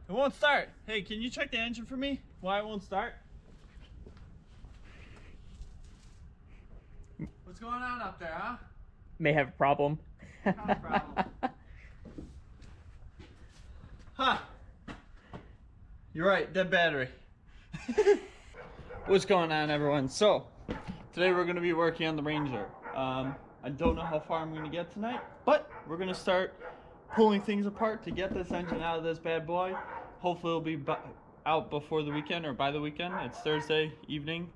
It won't start. Hey, can you check the engine for me? Why it won't start? What's going on up there, huh? May have a problem. What kind of problem? Huh. You're right, dead battery. What's going on, everyone? So, today we're going to be working on the Ranger. I don't know how far I'm going to get tonight, but we're going to start pulling things apart to get this engine out of this bad boy. Hopefully it'll be out before the weekend or by the weekend. It's Thursday evening.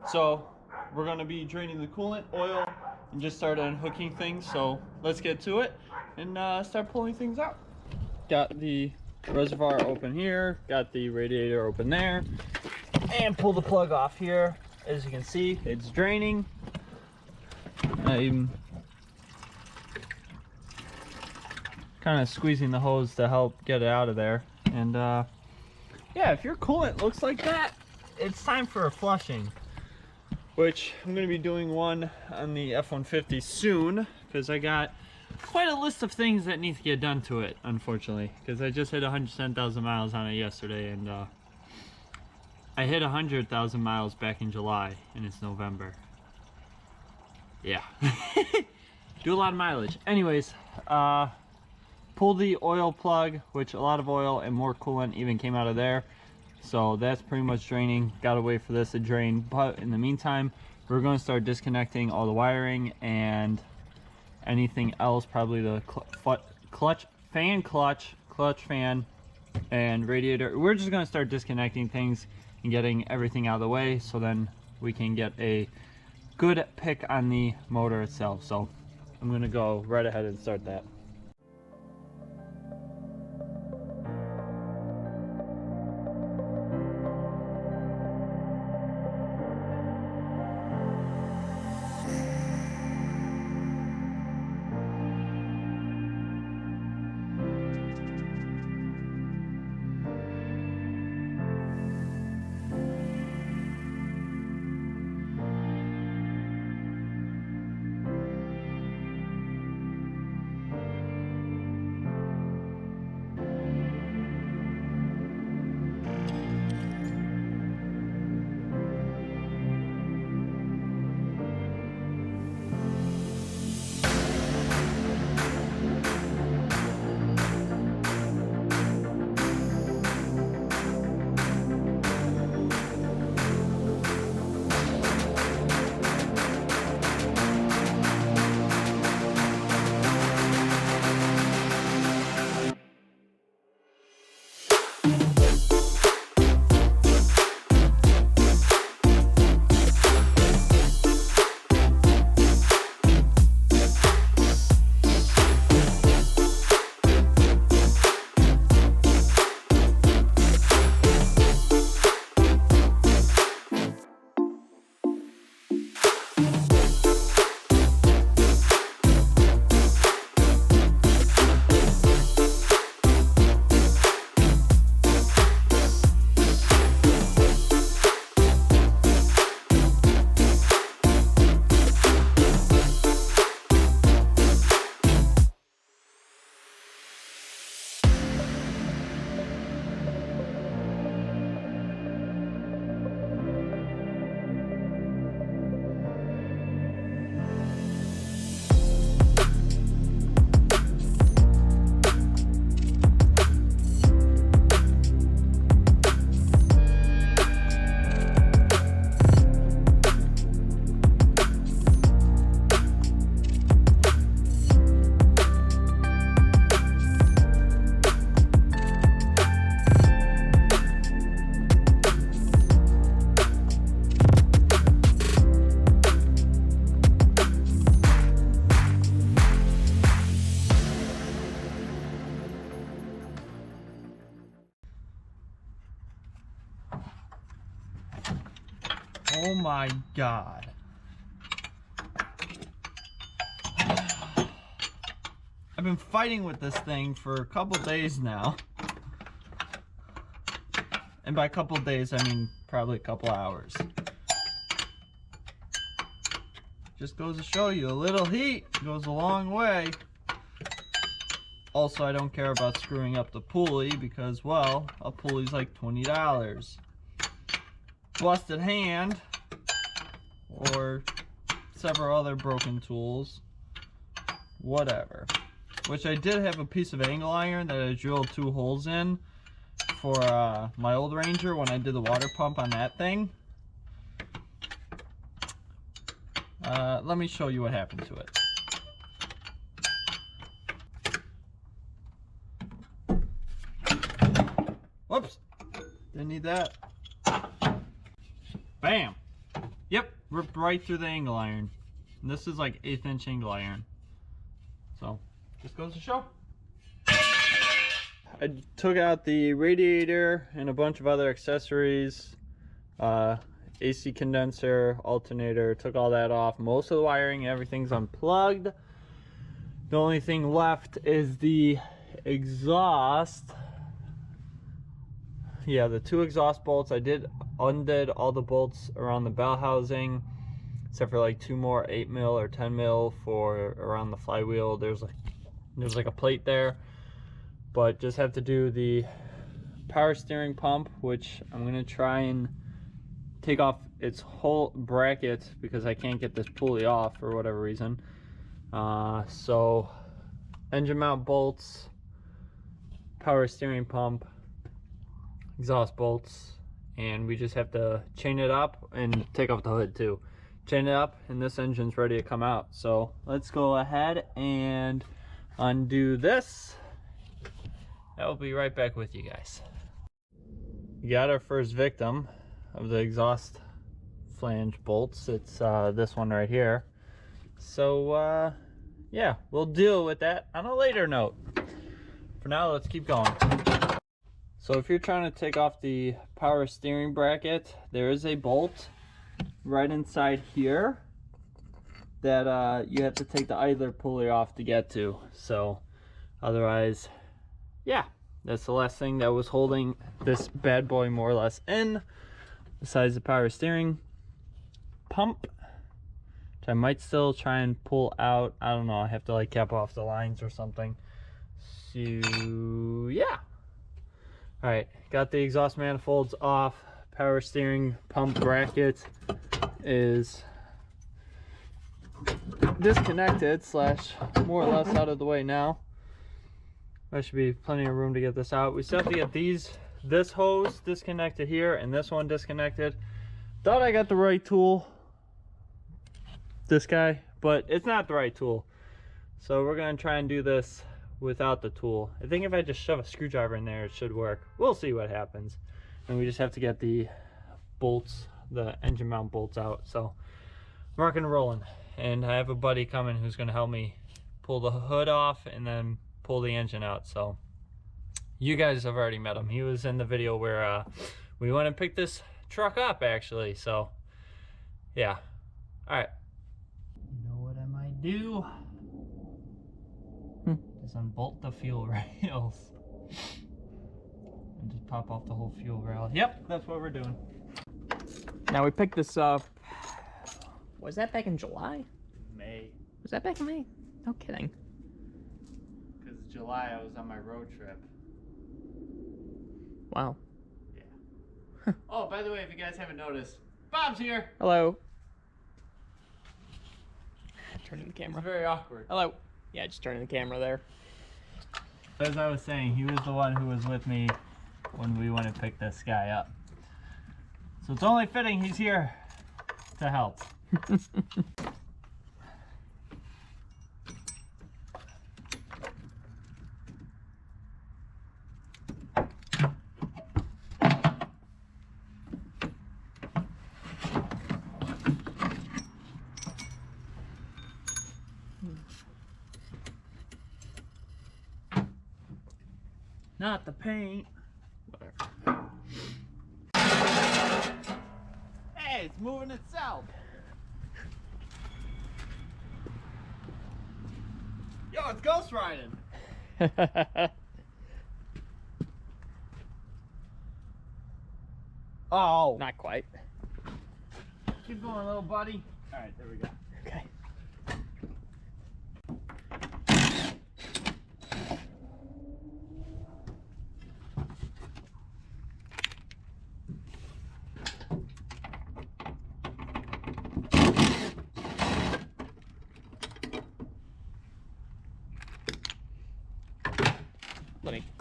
So, we're going to be draining the coolant, oil, and just start unhooking things. So, let's get to it and start pulling things out. Got the reservoir open here, got the radiator open there, and pull the plug off here. As you can see, it's draining. I'm kind of squeezing the hose to help get it out of there. And yeah, if your coolant looks like that, it's time for a flushing, which I'm going to be doing one on the F-150 soon, because I got quite a list of things that need to get done to it, unfortunately, because I just hit 110,000 miles on it yesterday, and I hit 100,000 miles back in July, and it's November. Yeah. Do a lot of mileage. Anyways, pull the oil plug, which a lot of oil and more coolant even came out of there. So that's pretty much draining. Gotta wait for this to drain. But in the meantime, we're going to start disconnecting all the wiring and anything else, probably the clutch fan, and radiator. We're just going to start disconnecting things and getting everything out of the way, so then we can get a good pick on the motor itself. So I'm going to go right ahead and start that. Oh my God. I've been fighting with this thing for a couple days now. And by a couple days, I mean probably a couple hours. Just goes to show you, a little heat goes a long way. Also, I don't care about screwing up the pulley because, well, a pulley's like $20. Busted hand or several other broken tools, whatever. Which I did have a piece of angle iron that I drilled 2 holes in for my old Ranger when I did the water pump on that thing. Let me show you what happened to it. Whoops, didn't need that. Bam! Yep, ripped right through the angle iron. And this is like 1/8 inch angle iron. So, just goes to show. I took out the radiator and a bunch of other accessories. AC condenser, alternator, took all that off. Most of the wiring, everything's unplugged. The only thing left is the exhaust. Yeah, the 2 exhaust bolts. I undid all the bolts around the bell housing, except for like 2 more 8mm or 10mm for around the flywheel. There's like a plate there, but just have to do the power steering pump, which I'm gonna try and take off its whole bracket because I can't get this pulley off for whatever reason. So engine mount bolts, power steering pump, exhaust bolts, and we just have to chain it up and take off the hood too. Chain it up and this engine's ready to come out. So let's go ahead and undo this. I will be right back with you guys. We got our first victim of the exhaust flange bolts. It's this one right here. So yeah, we'll deal with that on a later note. For now, let's keep going. So if you're trying to take off the power steering bracket, there is a bolt right inside here that you have to take the idler pulley off to get to. So otherwise, yeah, that's the last thing that was holding this bad boy more or less in, besides the power steering pump, which I might still try and pull out. I don't know, I have to like cap off the lines or something. So yeah. All right, got the exhaust manifolds off. Power steering pump bracket is disconnected slash more or less out of the way now. There should be plenty of room to get this out. We still have to get this hose disconnected here and this one disconnected. Thought I got the right tool, this guy, but it's not the right tool. So we're gonna try and do this without the tool. I think if I just shove a screwdriver in there, it should work. We'll see what happens. And we just have to get the bolts, the engine mount bolts out. So I'm rocking and rolling. And I have a buddy coming who's gonna help me pull the hood off and then pull the engine out. So you guys have already met him. He was in the video where we went and picked this truck up actually. So yeah. All right. You know what I might do? Just unbolt the fuel rails and just pop off the whole fuel rail. Yep, that's what we're doing. Now we picked this up. Was that back in July? May. Was that back in May? No kidding. Because July I was on my road trip. Wow. Yeah. Oh, by the way, if you guys haven't noticed, Bob's here. Hello. Turning the camera. It's very awkward. Hello. Yeah, just turning the camera there. As I was saying, he was the one who was with me when we went and picked this guy up. So it's only fitting he's here to help. Not the paint. Whatever. Hey, it's moving itself. Yo, it's ghost riding. Oh. Not quite. Keep going, little buddy. All right, there we go. Okay.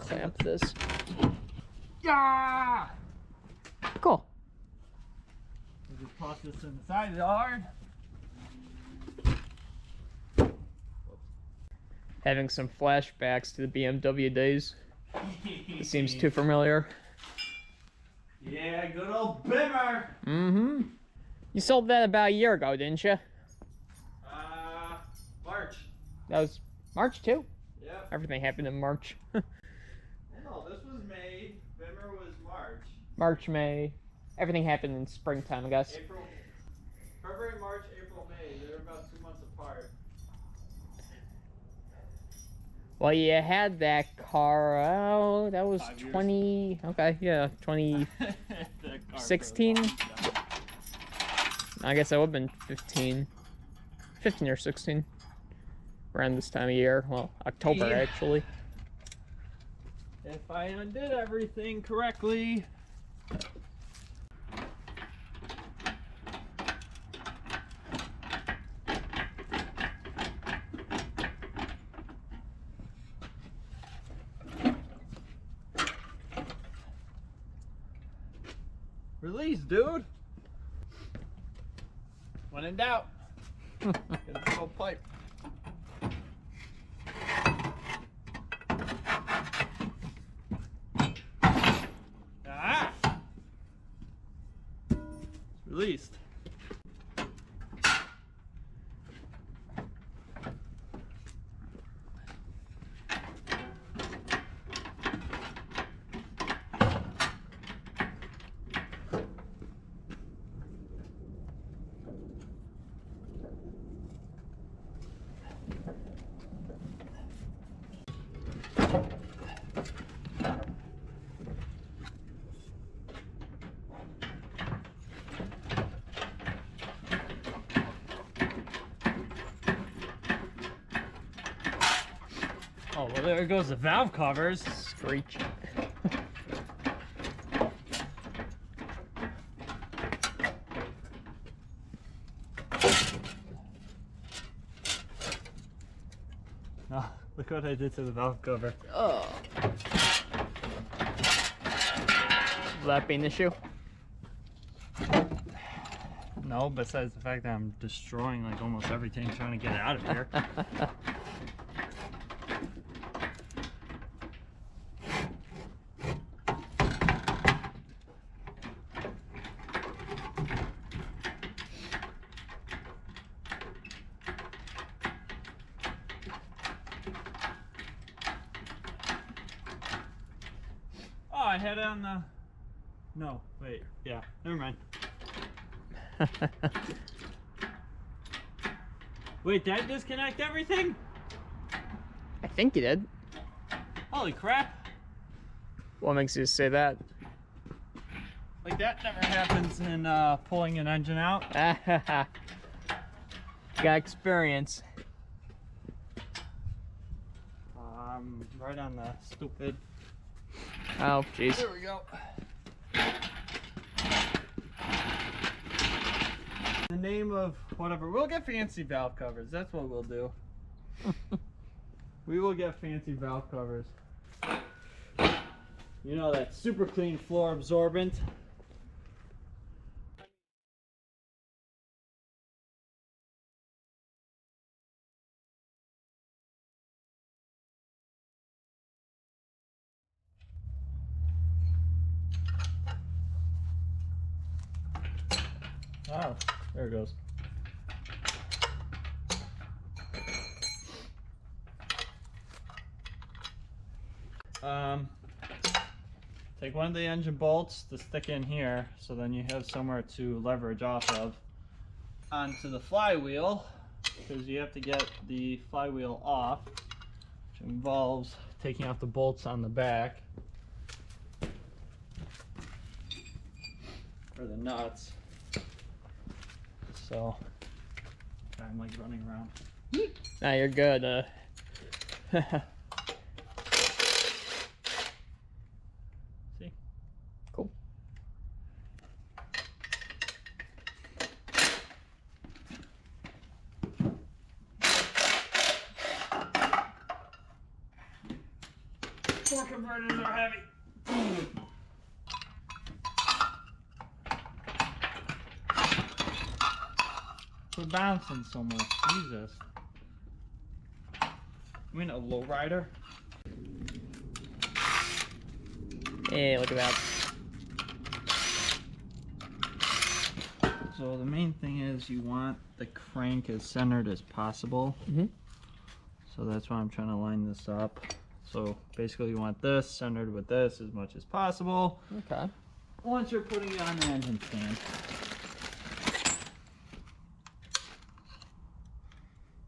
clamp this. Yeah! Cool. We'll just toss this in the side yard. Having some flashbacks to the BMW days. It seems too familiar. Yeah, good old Bimmer! Mm-hmm. You sold that about a year ago, didn't you? March. That was March too? Yep. Everything happened in March. No, this was May. Bimmer was March. March, May. Everything happened in springtime, I guess. April. February, March, April, May. They're about 2 months apart. Well, you had that car, oh, that was 5 years. 20, okay, yeah, 16? I guess that would have been 15 or 16. Around this time of year. Well, October, Yeah. actually. If I undid everything correctly. Release, dude. When in doubt, get a big old pipe. Ah! It's released. Oh, well, there goes the valve covers. Screech. Oh, look what I did to the valve cover. Oh. Will that be an issue? No, besides the fact that I'm destroying like almost everything trying to get it out of here. Oh, I had it on the... No, wait, yeah, never mind. Wait, did I disconnect everything? I think you did. Holy crap. What makes you say that? Like that never happens in pulling an engine out. Got experience. Right on the stupid... Oh, jeez. There we go. The name of whatever. We'll get fancy valve covers. That's what we'll do. We will get fancy valve covers. You know, that super clean floor absorbent. Oh, there it goes. Take one of the engine bolts to stick in here, so then you have somewhere to leverage off of onto the flywheel, because you have to get the flywheel off, which involves taking out the bolts on the back for the nuts. So I'm like running around. Nah, you're good. See? Cool. Torque converters are heavy. We're bouncing so much. Jesus. I'm in a lowrider. Hey, look at that. So the main thing is you want the crank as centered as possible. Mm-hmm. So that's why I'm trying to line this up. So basically you want this centered with this as much as possible. Okay. Once you're putting it on the engine stand.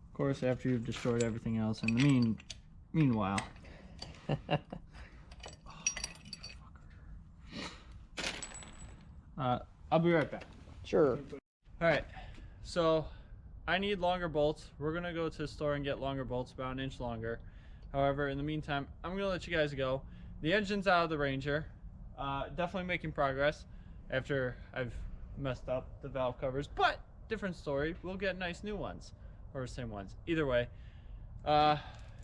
Of course, after you've destroyed everything else in the meanwhile. I'll be right back. Sure. Alright, so I need longer bolts. We're gonna go to the store and get longer bolts, about an inch longer. However, in the meantime, I'm gonna let you guys go. The engine's out of the Ranger. Definitely making progress after I've messed up the valve covers, but different story. We'll get nice new ones, or same ones. Either way.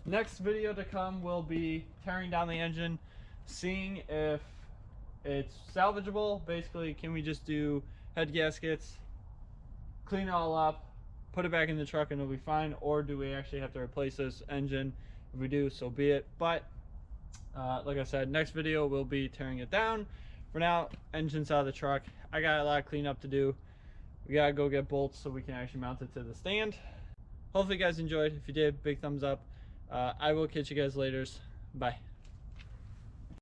Next video to come will be tearing down the engine, seeing if it's salvageable. Basically, can we just do head gaskets, clean it all up, put it back in the truck and it'll be fine, or do we actually have to replace this engine? If we do, so be it. But like I said, next video will be tearing it down. For now, engine's out of the truck. I got a lot of cleanup to do. We gotta go get bolts so we can actually mount it to the stand. Hopefully you guys enjoyed. If you did, big thumbs up. I will catch you guys later. Bye.